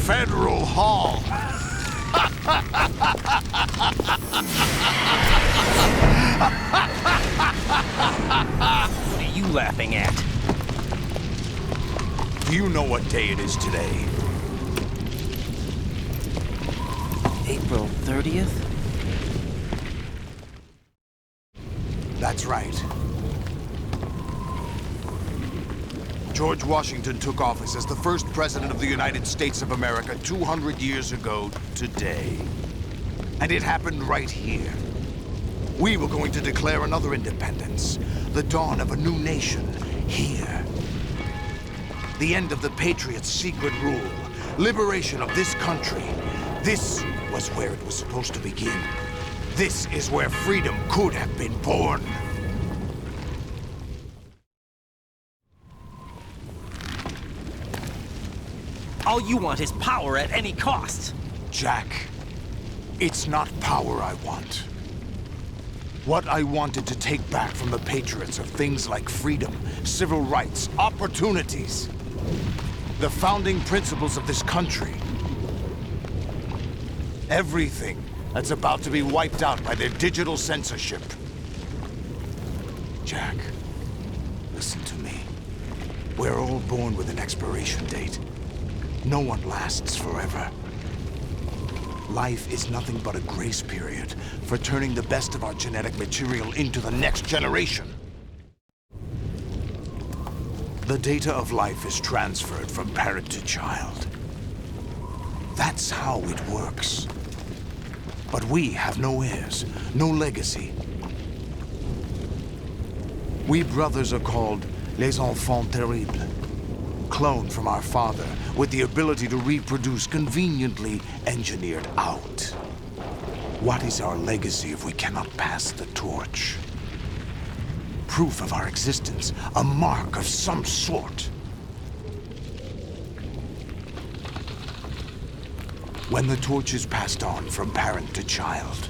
Federal Hall. What are you laughing at? Do you know what day it is today? April 30th? That's right. George Washington took office as the first president of the United States of America 200 years ago today. And it happened right here. We were going to declare another independence, the dawn of a new nation, here. The end of the Patriots' secret rule, liberation of this country. This was where it was supposed to begin. This is where freedom could have been born. All you want is power at any cost. Jack, it's not power I want. What I wanted to take back from the Patriots are things like freedom, civil rights, opportunities. The founding principles of this country. Everything that's about to be wiped out by their digital censorship. Jack, listen to me. We're all born with an expiration date. No one lasts forever. Life is nothing but a grace period for turning the best of our genetic material into the next generation. The data of life is transferred from parent to child. That's how it works. But we have no heirs, no legacy. We brothers are called les enfants terribles. Cloned from our father, with the ability to reproduce conveniently engineered out. What is our legacy if we cannot pass the torch? Proof of our existence, a mark of some sort. When the torch is passed on from parent to child,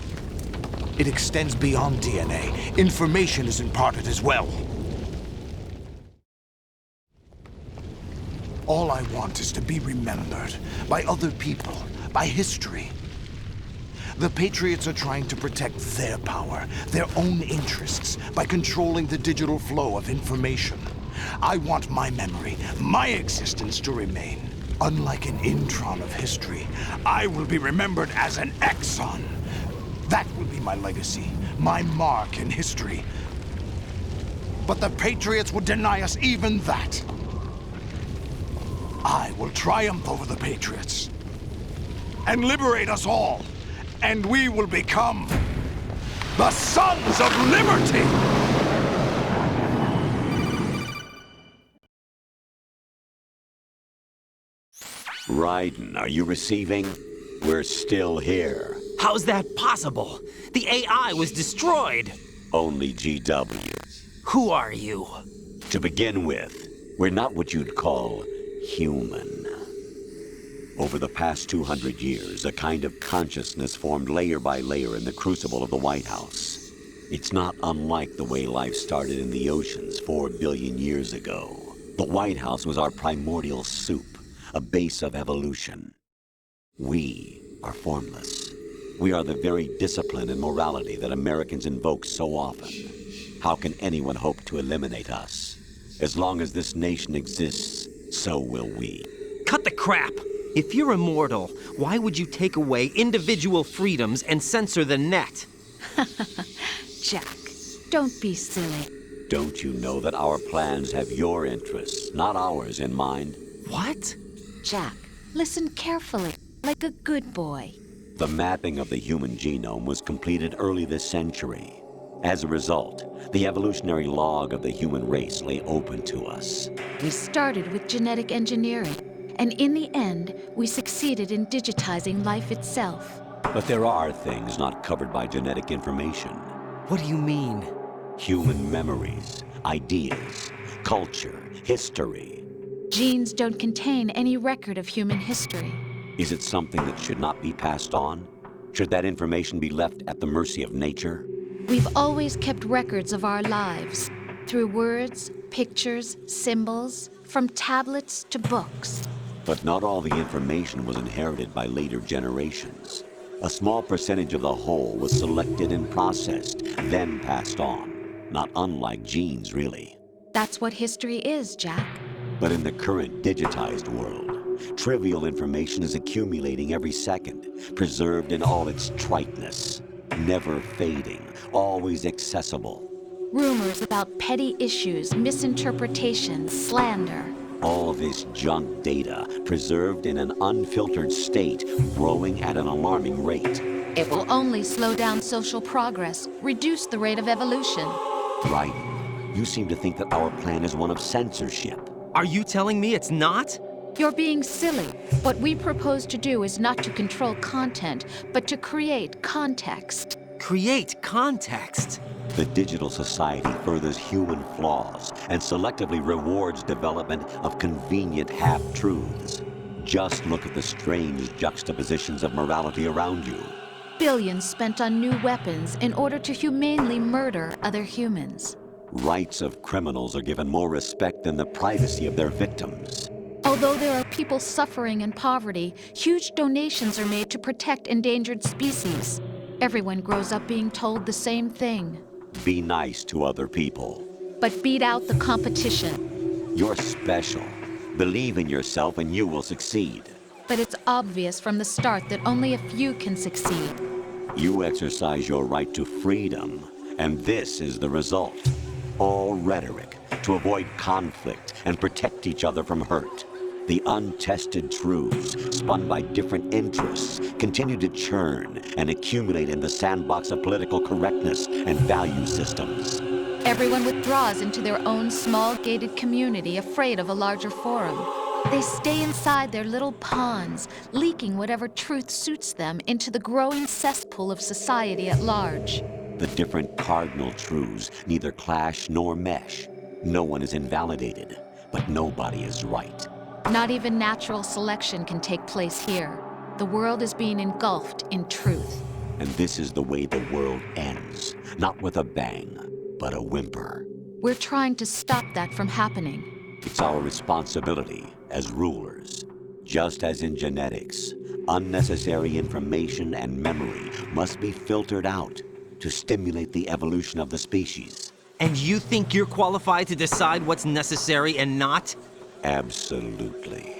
it extends beyond DNA. Information is imparted as well. All I want is to be remembered by other people, by history. The Patriots are trying to protect their power, their own interests, by controlling the digital flow of information. I want my memory, my existence to remain. Unlike an intron of history, I will be remembered as an exon. That will be my legacy, my mark in history. But the Patriots would deny us even that. I will triumph over the Patriots and liberate us all, and we will become the Sons of Liberty! Raiden, are you receiving? We're still here. How's that possible? The AI was destroyed. Only GW. Who are you? To begin with, we're not what you'd call human. Over the past 200 years, a kind of consciousness formed layer by layer in the crucible of the White House. It's not unlike the way life started in the oceans 4 billion years ago. The White House was our primordial soup, a base of evolution. We are formless. We are the very discipline and morality that Americans invoke so often. How can anyone hope to eliminate us? As long as this nation exists, so will we. Cut the crap! If you're immortal, why would you take away individual freedoms and censor the net? Jack, don't be silly. Don't you know that our plans have your interests, not ours, in mind? What? Jack, listen carefully, like a good boy. The mapping of the human genome was completed early this century. As a result, the evolutionary log of the human race lay open to us. We started with genetic engineering, and in the end, we succeeded in digitizing life itself. But there are things not covered by genetic information. What do you mean? Human memories, ideas, culture, history. Genes don't contain any record of human history. Is it something that should not be passed on? Should that information be left at the mercy of nature? We've always kept records of our lives, through words, pictures, symbols, from tablets to books. But not all the information was inherited by later generations. A small percentage of the whole was selected and processed, then passed on. Not unlike genes, really. That's what history is, Jack. But in the current digitized world, trivial information is accumulating every second, preserved in all its triteness, never fading, always accessible. Rumors about petty issues, misinterpretations, slander. All this junk data, preserved in an unfiltered state, growing at an alarming rate. It will only slow down social progress, reduce the rate of evolution. Right. You seem to think that our plan is one of censorship. Are you telling me it's not? You're being silly. What we propose to do is not to control content, but to create context. Create context. The digital society furthers human flaws and selectively rewards development of convenient half-truths. Just look at the strange juxtapositions of morality around you. Billions spent on new weapons in order to humanely murder other humans. Rights of criminals are given more respect than the privacy of their victims. Although there are people suffering in poverty, huge donations are made to protect endangered species. Everyone grows up being told the same thing. Be nice to other people. But beat out the competition. You're special. Believe in yourself and you will succeed. But it's obvious from the start that only a few can succeed. You exercise your right to freedom, and this is the result. All rhetoric to avoid conflict and protect each other from hurt. The untested truths, spun by different interests, continue to churn and accumulate in the sandbox of political correctness and value systems. Everyone withdraws into their own small gated community, afraid of a larger forum. They stay inside their little ponds, leaking whatever truth suits them into the growing cesspool of society at large. The different cardinal truths neither clash nor mesh. No one is invalidated, but nobody is right. Not even natural selection can take place here. The world is being engulfed in truth. And this is the way the world ends. Not with a bang, but a whimper. We're trying to stop that from happening. It's our responsibility as rulers. Just as in genetics, unnecessary information and memory must be filtered out to stimulate the evolution of the species. And you think you're qualified to decide what's necessary and not? Absolutely.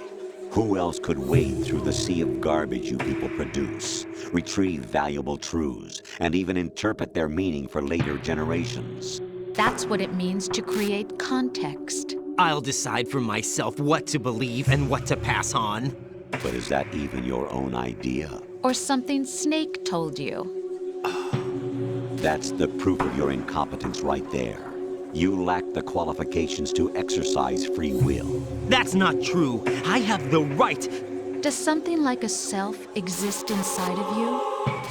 Who else could wade through the sea of garbage you people produce, retrieve valuable truths, and even interpret their meaning for later generations? That's what it means to create context. I'll decide for myself what to believe and what to pass on. But is that even your own idea? Or something Snake told you. That's the proof of your incompetence right there. You lack the qualifications to exercise free will. That's not true. I have the right. Does something like a self exist inside of you?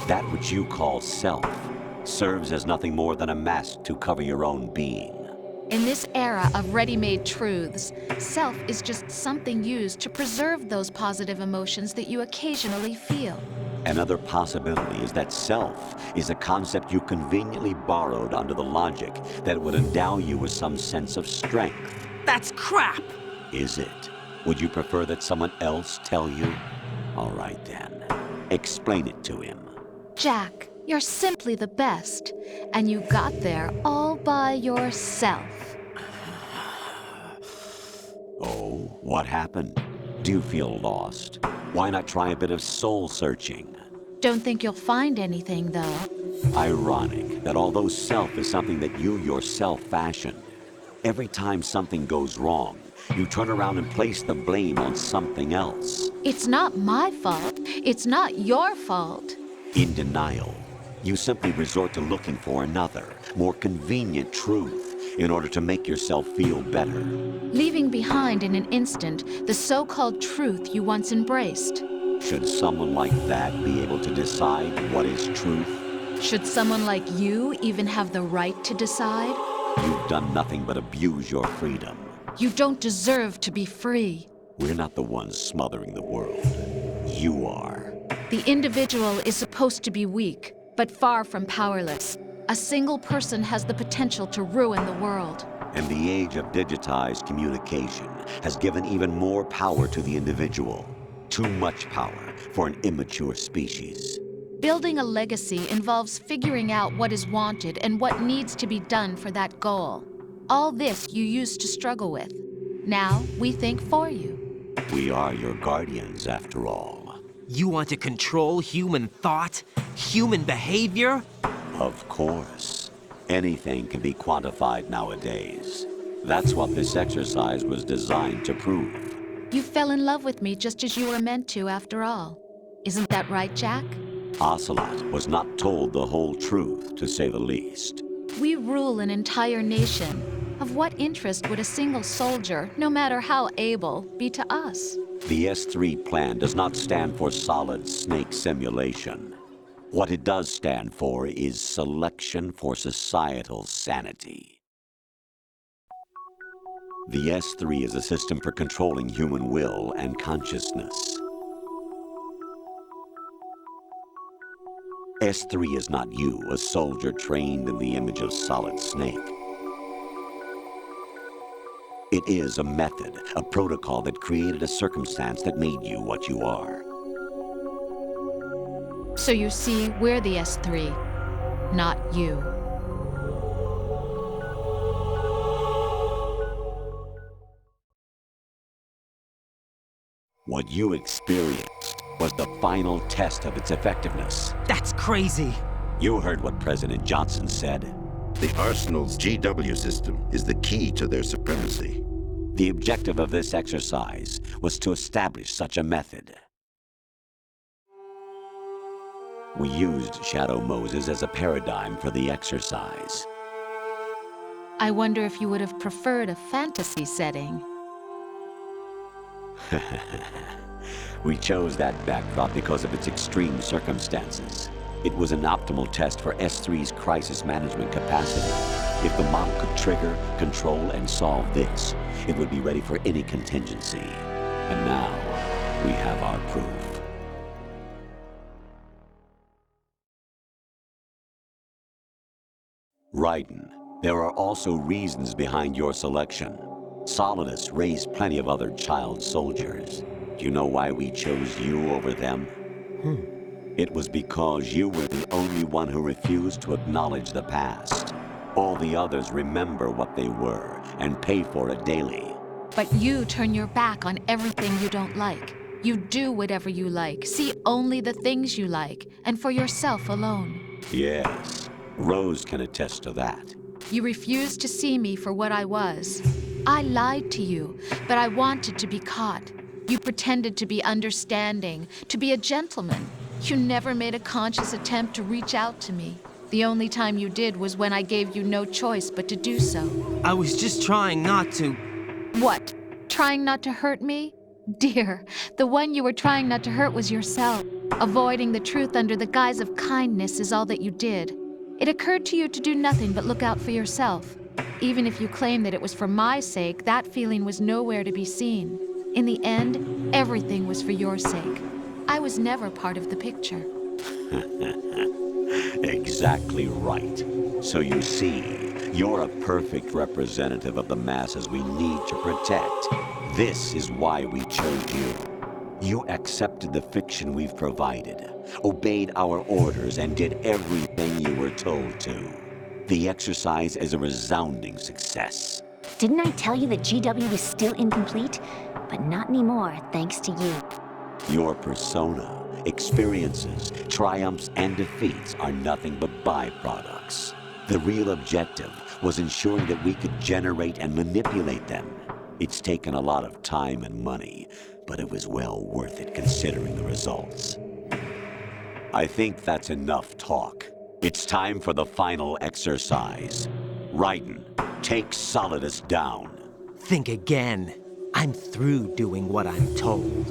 That which you call self serves as nothing more than a mask to cover your own being. In this era of ready-made truths, self is just something used to preserve those positive emotions that you occasionally feel. Another possibility is that self is a concept you conveniently borrowed under the logic that it would endow you with some sense of strength. That's crap! Is it? Would you prefer that someone else tell you? All right then. Explain it to him. Jack, you're simply the best, and you got there all by yourself. Oh, what happened? Do you feel lost? Why not try a bit of soul searching? Don't think you'll find anything, though. Ironic that although self is something that you yourself fashioned, every time something goes wrong, you turn around and place the blame on something else. It's not my fault. It's not your fault. In denial, you simply resort to looking for another, more convenient truth in order to make yourself feel better. Leaving behind in an instant the so-called truth you once embraced. Should someone like that be able to decide what is truth? Should someone like you even have the right to decide? You've done nothing but abuse your freedom. You don't deserve to be free. We're not the ones smothering the world. You are. The individual is supposed to be weak, but far from powerless. A single person has the potential to ruin the world. And the age of digitized communication has given even more power to the individual. Too much power for an immature species. Building a legacy involves figuring out what is wanted and what needs to be done for that goal. All this you used to struggle with. Now we think for you. We are your guardians, after all. You want to control human thought? Human behavior? Of course. Anything can be quantified nowadays. That's what this exercise was designed to prove. You fell in love with me just as you were meant to, after all. Isn't that right, Jack? Ocelot was not told the whole truth, to say the least. We rule an entire nation. Of what interest would a single soldier, no matter how able, be to us? The S3 plan does not stand for solid snake simulation. What it does stand for is selection for societal sanity. The S3 is a system for controlling human will and consciousness. S3 is not you, a soldier trained in the image of Solid Snake. It is a method, a protocol that created a circumstance that made you what you are. So you see, we're the S3, not you. What you experienced was the final test of its effectiveness. That's crazy. You heard what President Johnson said. The Arsenal's GW system is the key to their supremacy. The objective of this exercise was to establish such a method. We used Shadow Moses as a paradigm for the exercise. I wonder if you would have preferred a fantasy setting. We chose that backdrop because of its extreme circumstances. It was an optimal test for S3's crisis management capacity. If the model could trigger, control, and solve this, it would be ready for any contingency. And now, we have our proof. Raiden, there are also reasons behind your selection. Solidus raised plenty of other child soldiers. Do you know why we chose you over them? It was because you were the only one who refused to acknowledge the past. All the others remember what they were and pay for it daily. But you turn your back on everything you don't like. You do whatever you like, see only the things you like, and for yourself alone. Yes, Rose can attest to that. You refused to see me for what I was. I lied to you, but I wanted to be caught. You pretended to be understanding, to be a gentleman. You never made a conscious attempt to reach out to me. The only time you did was when I gave you no choice but to do so. I was just trying not to. What? Trying not to hurt me? Dear, the one you were trying not to hurt was yourself. Avoiding the truth under the guise of kindness is all that you did. It occurred to you to do nothing but look out for yourself. Even if you claim that it was for my sake, that feeling was nowhere to be seen. In the end, everything was for your sake. I was never part of the picture. Exactly right. So you see, you're a perfect representative of the masses we need to protect. This is why we chose you. You accepted the fiction we've provided, obeyed our orders, and did everything you were told to. The exercise is a resounding success. Didn't I tell you that GW was still incomplete? But not anymore, thanks to you. Your persona, experiences, triumphs, and defeats are nothing but byproducts. The real objective was ensuring that we could generate and manipulate them. It's taken a lot of time and money, but it was well worth it considering the results. I think that's enough talk. It's time for the final exercise. Raiden, take Solidus down. Think again. I'm through doing what I'm told.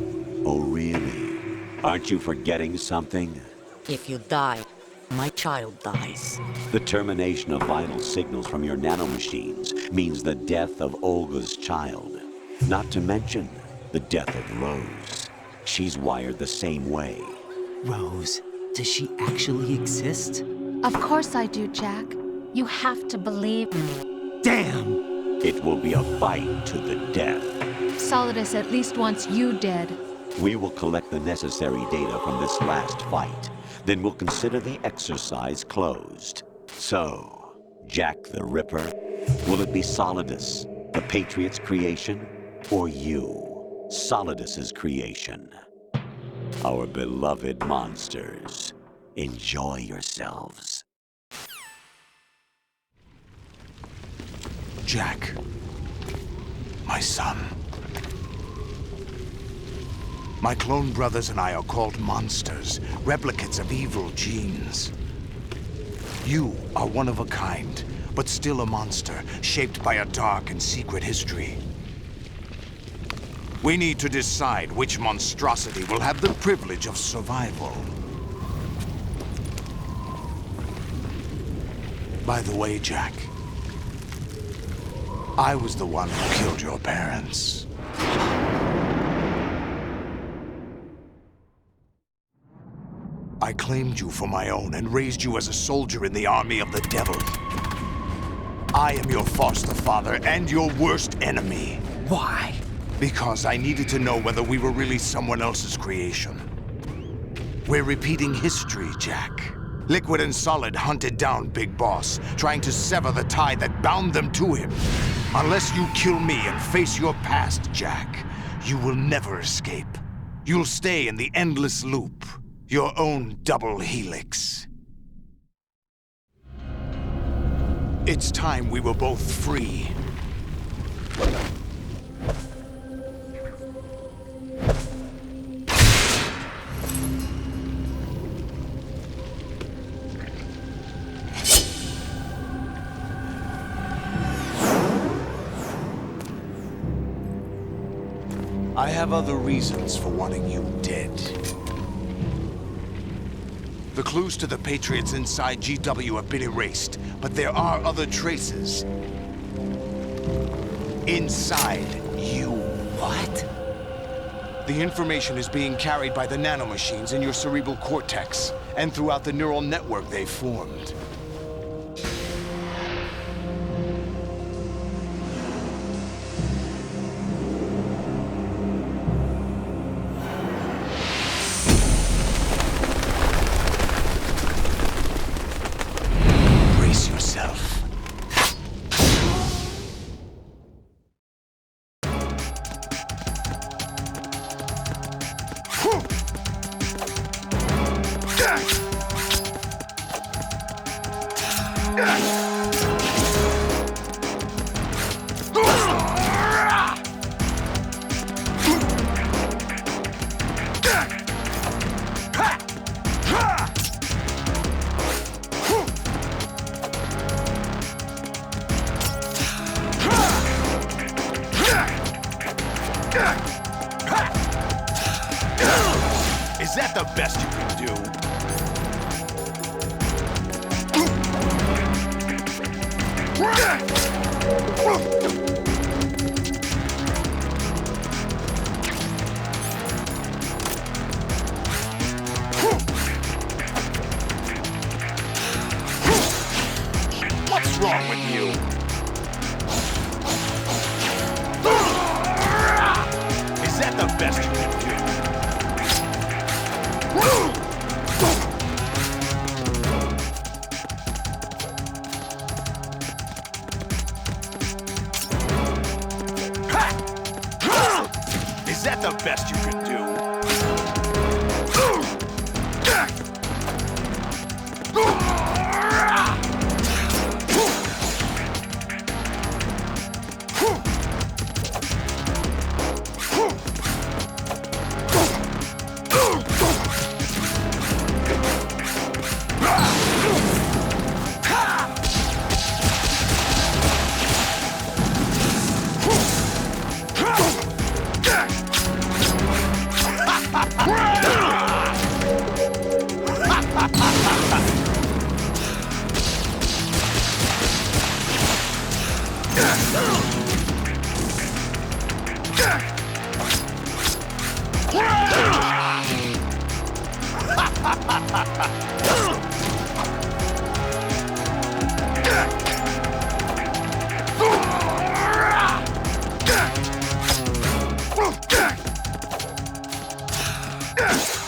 Oh, really? Aren't you forgetting something? If you die, my child dies. The termination of vital signals from your nanomachines means the death of Olga's child. Not to mention the death of Rose. She's wired the same way. Rose, does she actually exist? Of course I do, Jack. You have to believe me. Damn! It will be a fight to the death. Solidus at least wants you dead. We will collect the necessary data from this last fight. Then we'll consider the exercise closed. So, Jack the Ripper, will it be Solidus, the Patriot's creation, or you, Solidus's creation? Our beloved monsters, enjoy yourselves. Jack, my son. My clone brothers and I are called monsters, replicates of evil genes. You are one of a kind, but still a monster, shaped by a dark and secret history. We need to decide which monstrosity will have the privilege of survival. By the way, Jack, I was the one who killed your parents. I claimed you for my own and raised you as a soldier in the army of the devil. I am your foster father and your worst enemy. Why? Because I needed to know whether we were really someone else's creation. We're repeating history, Jack. Liquid and Solid hunted down Big Boss, trying to sever the tie that bound them to him. Unless you kill me and face your past, Jack, you will never escape. You'll stay in the endless loop, your own double helix. It's time we were both free. I have other reasons for wanting you dead. The clues to the Patriots inside GW have been erased, but there are other traces. Inside you. What? The information is being carried by the nanomachines in your cerebral cortex, and throughout the neural network they formed. Brace yourself. Is that the best you can do? What's wrong with you? Is that the best you can do? Is that the best you can do? Let's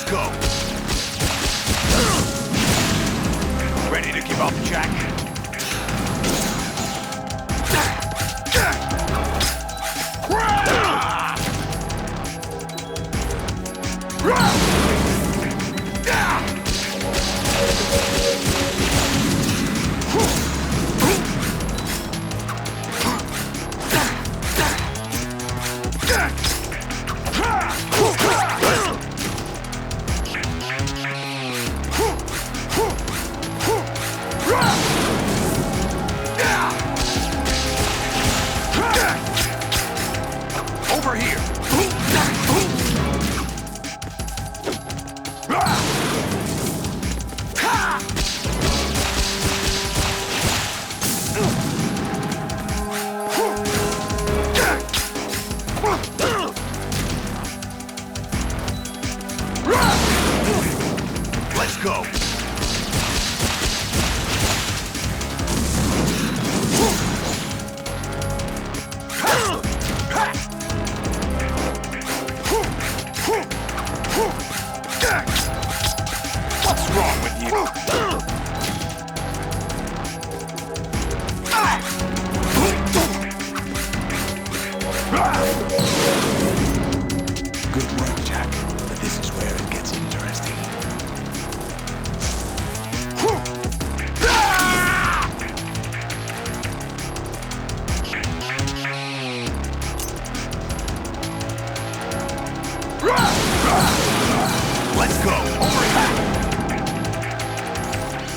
go. Ready to give up, Jack? Over here. Let's go. What's wrong with you? Good work, Jack. But this is where it gets interesting. Let's go.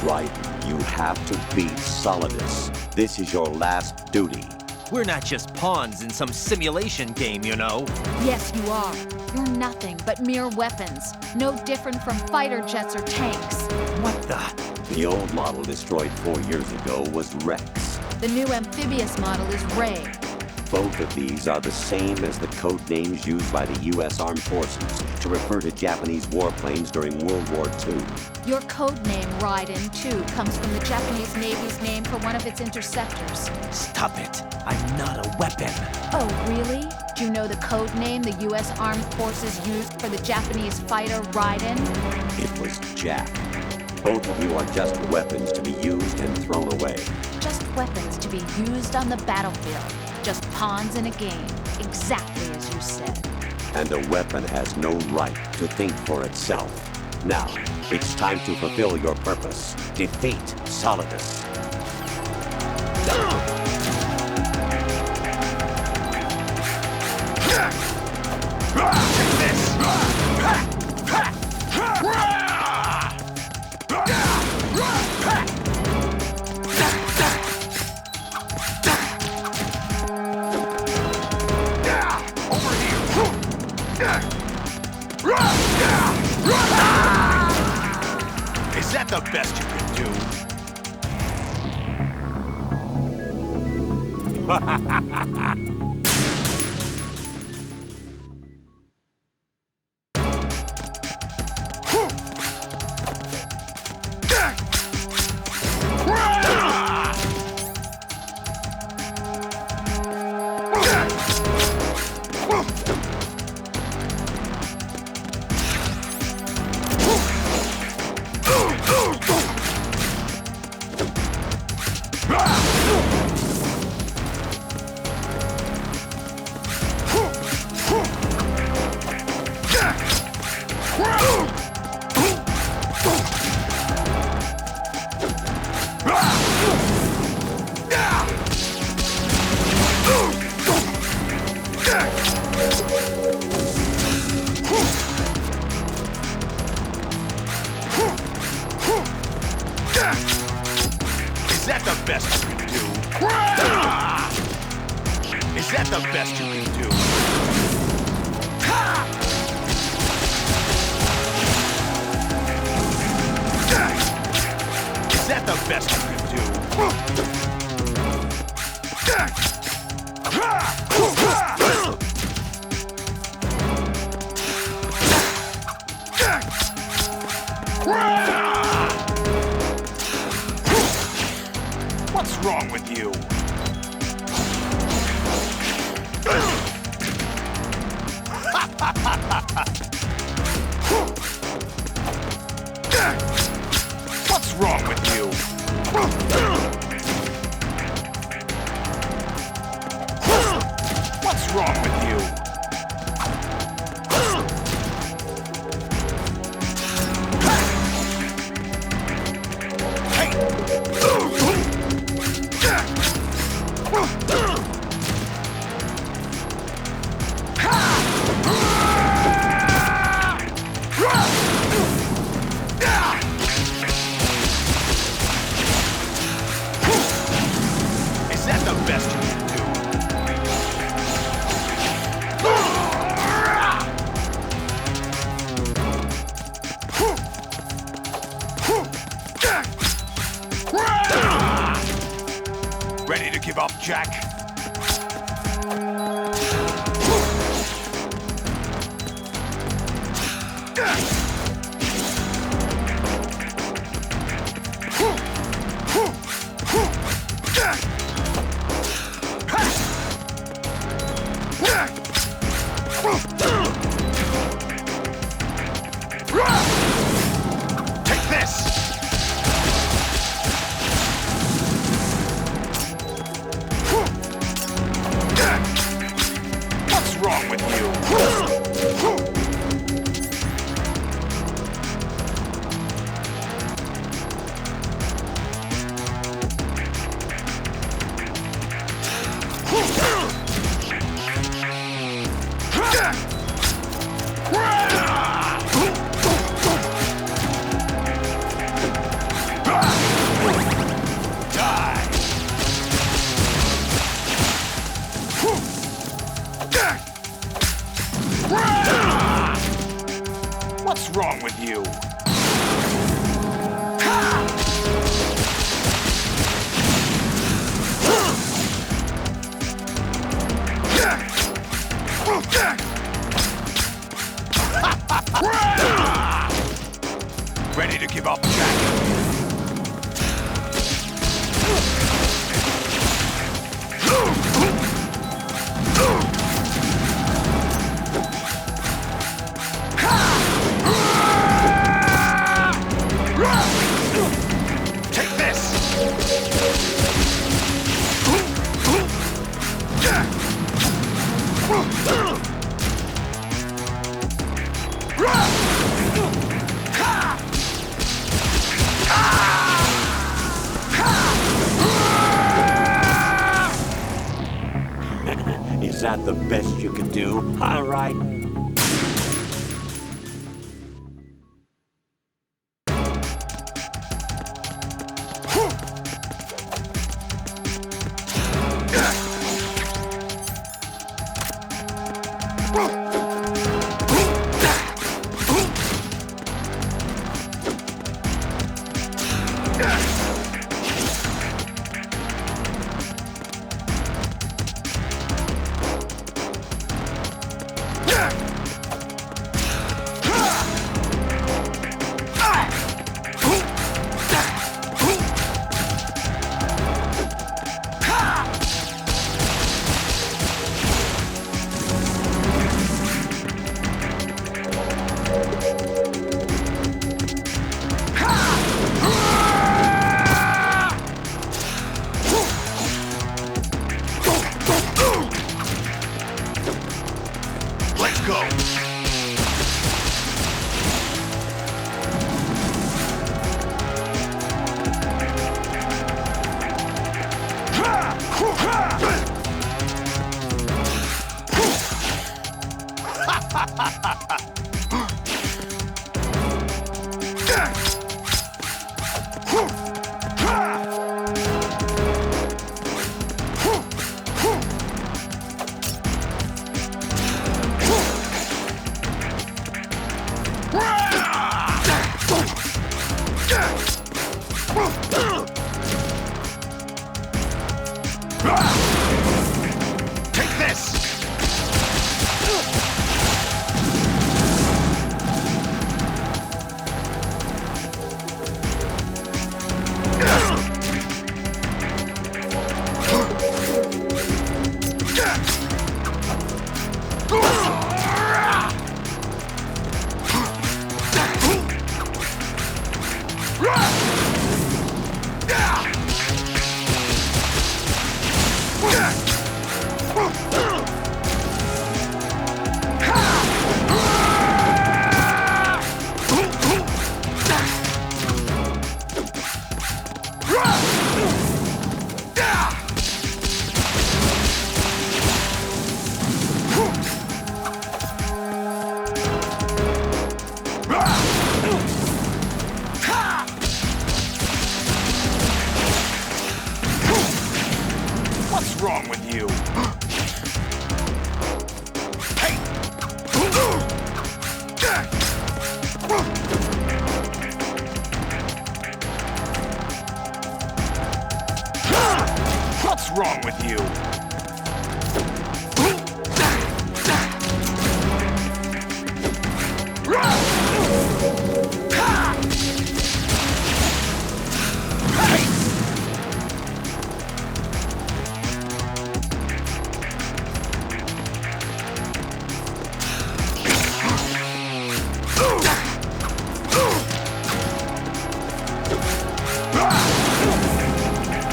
Right, you have to beat Solidus. This is your last duty. We're not just pawns in some simulation game, you know. Yes, you are. You're nothing but mere weapons. No different from fighter jets or tanks. What the? The old model destroyed 4 years ago was Rex. The new amphibious model is Ray. Both of these are the same as the code names used by the U.S. Armed Forces to refer to Japanese warplanes during World War II. Your code name, Raiden, too, comes from the Japanese Navy's name for one of its interceptors. Stop it. I'm not a weapon. Oh, really? Do you know the code name the U.S. Armed Forces used for the Japanese fighter Raiden? It was Jack. Both of you are just weapons to be used and thrown away. Just weapons to be used on the battlefield. Just pawns in a game. Exactly as you said. And a weapon has no right to think for itself. Now, it's time to fulfill your purpose. Defeat Solidus. Is that the best you can do? Is that the best you can do? Is that the best you can do? Is that the best you can do? wrong with you? What's wrong with you? What's wrong with you? Is that the best you can do? Ready to give up, Jack? Take this! What's wrong with you? What's wrong with you? Ready to give up, Jack? Take this! Is that the best you can do? All right. wrong with you? Hey! What's wrong with you?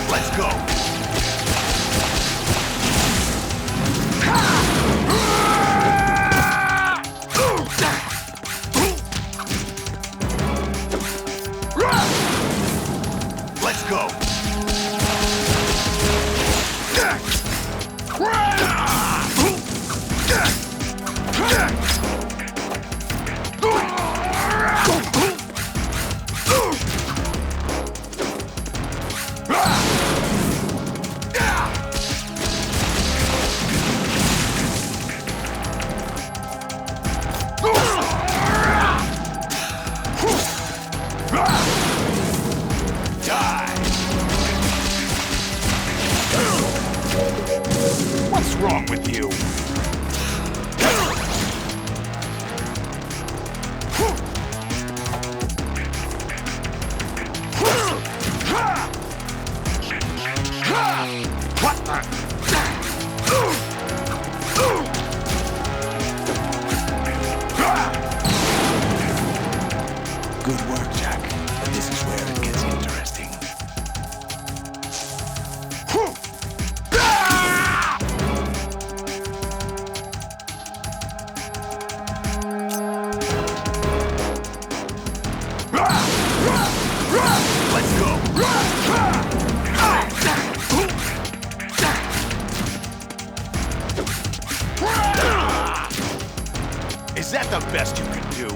Let's go. Let's go. What's wrong with you? What the? Good work, Jack. But this is where it gets interesting. Let's go! Is that the best you can do?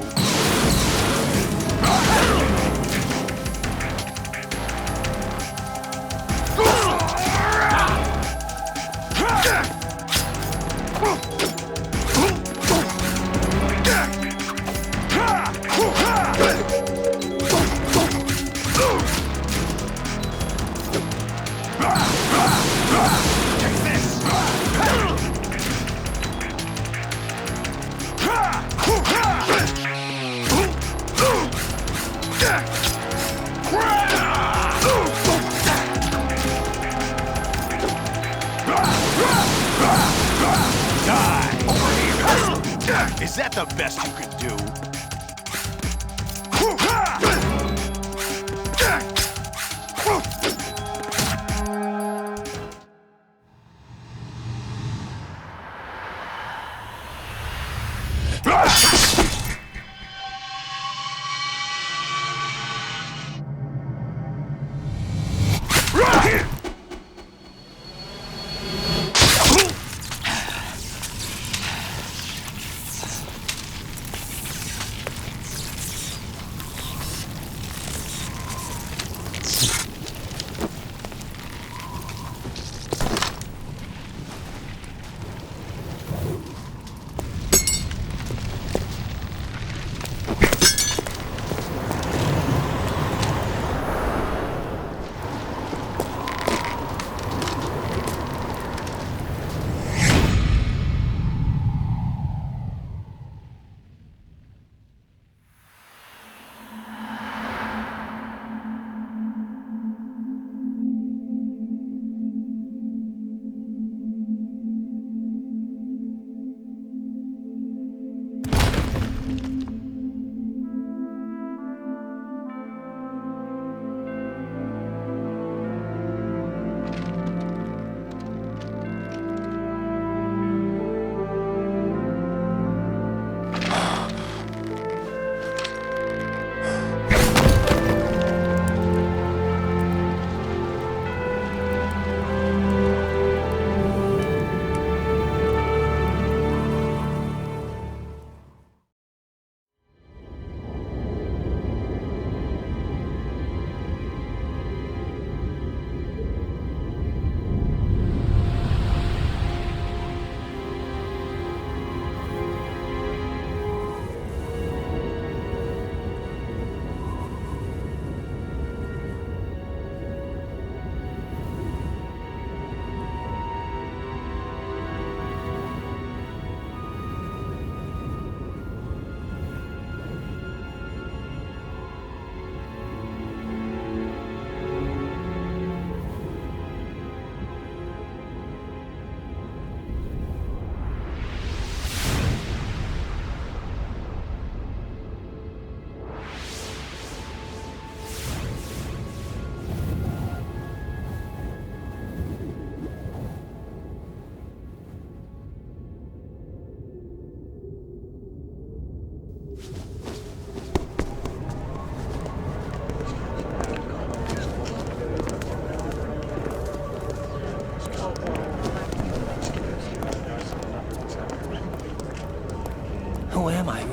Is that the best you can do?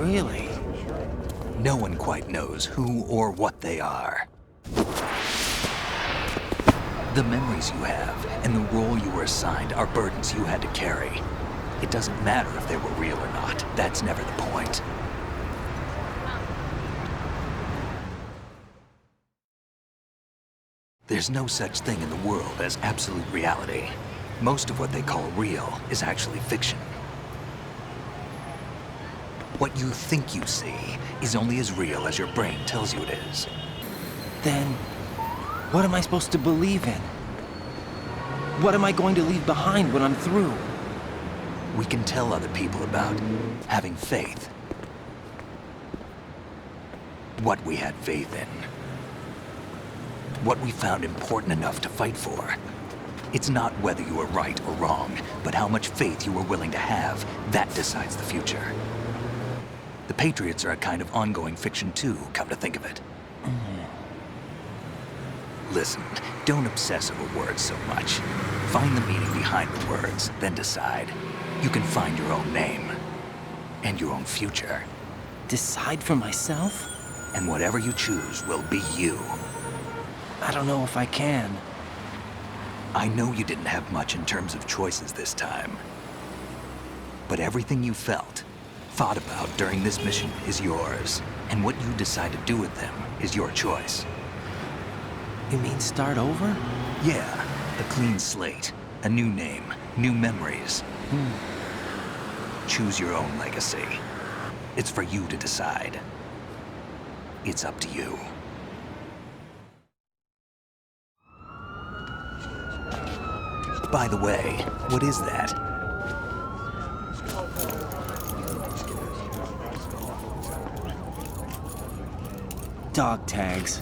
Really? No one quite knows who or what they are. The memories you have and the role you were assigned are burdens you had to carry. It doesn't matter if they were real or not. That's never the point. There's no such thing in the world as absolute reality. Most of what they call real is actually fiction. What you think you see is only as real as your brain tells you it is. Then, what am I supposed to believe in? What am I going to leave behind when I'm through? We can tell other people about having faith. What we had faith in. What we found important enough to fight for. It's not whether you were right or wrong, but how much faith you were willing to have. That decides the future. The Patriots are a kind of ongoing fiction too, come to think of it. Listen, don't obsess over words so much. Find the meaning behind the words, then decide. You can find your own name. And your own future. Decide for myself? And whatever you choose will be you. I don't know if I can. I know you didn't have much in terms of choices this time. But everything you felt, thought about during this mission is yours. And what you decide to do with them is your choice. You mean start over? Yeah, a clean slate, a new name, new memories. Choose your own legacy. It's for you to decide. It's up to you. By the way, what is that? Dog tags.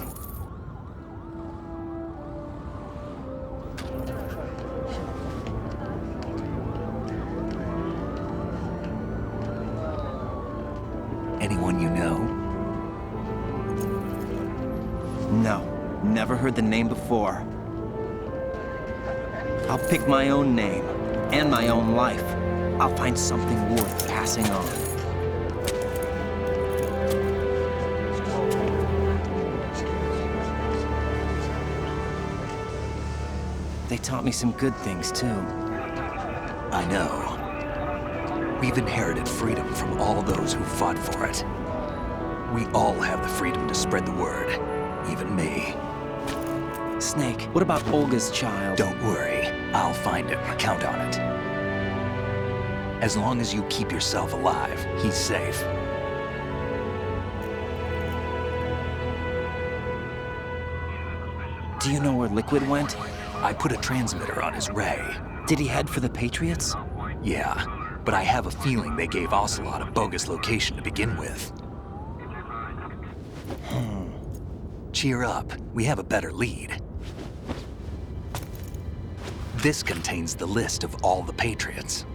Anyone you know? No, never heard the name before. I'll pick my own name, and my own life. I'll find something worth passing on. They taught me some good things, too. I know. We've inherited freedom from all those who fought for it. We all have the freedom to spread the word, even me. Snake, what about Olga's child? Don't worry, I'll find him, count on it. As long as you keep yourself alive, he's safe. Do you know where Liquid went? I put a transmitter on his ray. Did he head for the Patriots? Yeah, but I have a feeling they gave Ocelot a bogus location to begin with. Cheer up, we have a better lead. This contains the list of all the Patriots.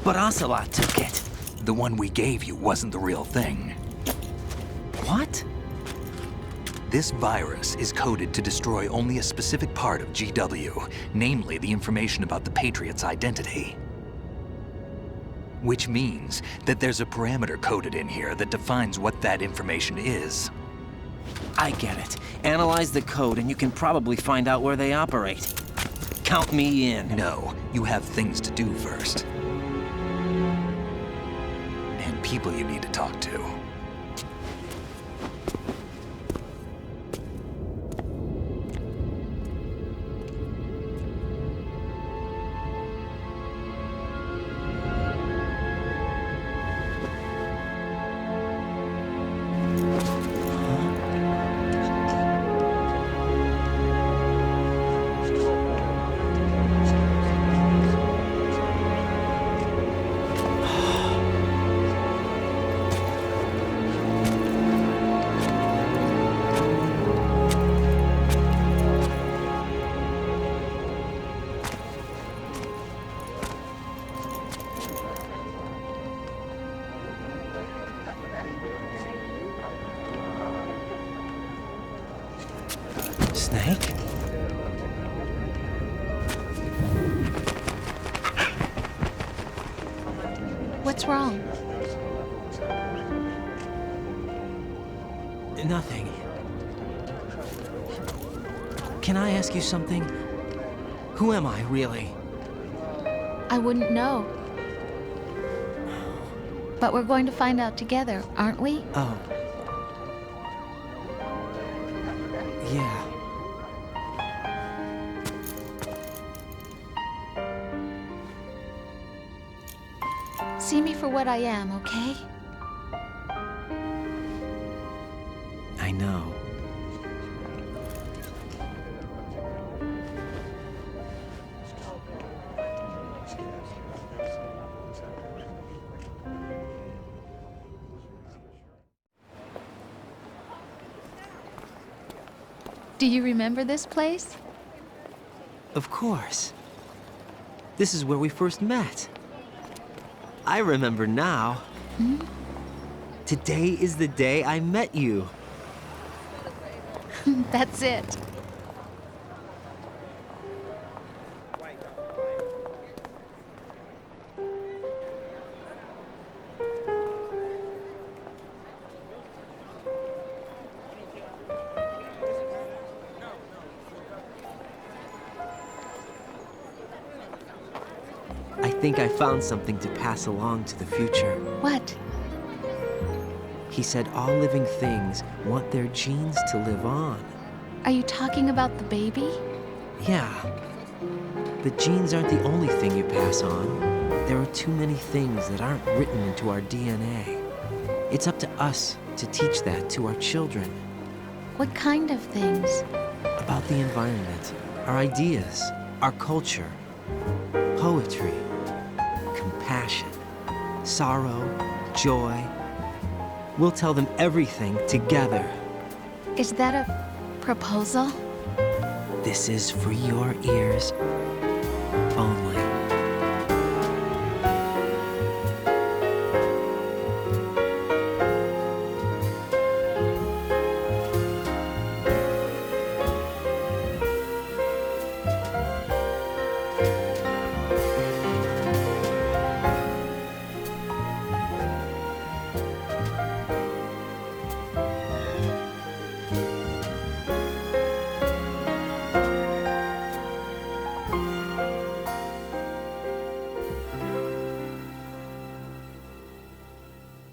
But Ocelot took it. The one we gave you wasn't the real thing. What? This virus is coded to destroy only a specific part of GW, namely the information about the Patriots' identity. Which means that there's a parameter coded in here that defines what that information is. I get it. Analyze the code and you can probably find out where they operate. Count me in. No, you have things to do first. And people you need to talk to. Snake? What's wrong? Nothing. Can I ask you something? Who am I, really? I wouldn't know. But we're going to find out together, aren't we? Oh. Yeah. See me for what I am, okay? I know. Do you remember this place? Of course. This is where we first met. I remember now. Hmm? Today is the day I met you. That's it. I think I found something to pass along to the future. What? He said all living things want their genes to live on. Are you talking about the baby? Yeah. The genes aren't the only thing you pass on. There are too many things that aren't written into our DNA. It's up to us to teach that to our children. What kind of things? About the environment, our ideas, our culture, poetry, compassion, sorrow, joy. We'll tell them everything together. Is that a proposal? This is for your ears only.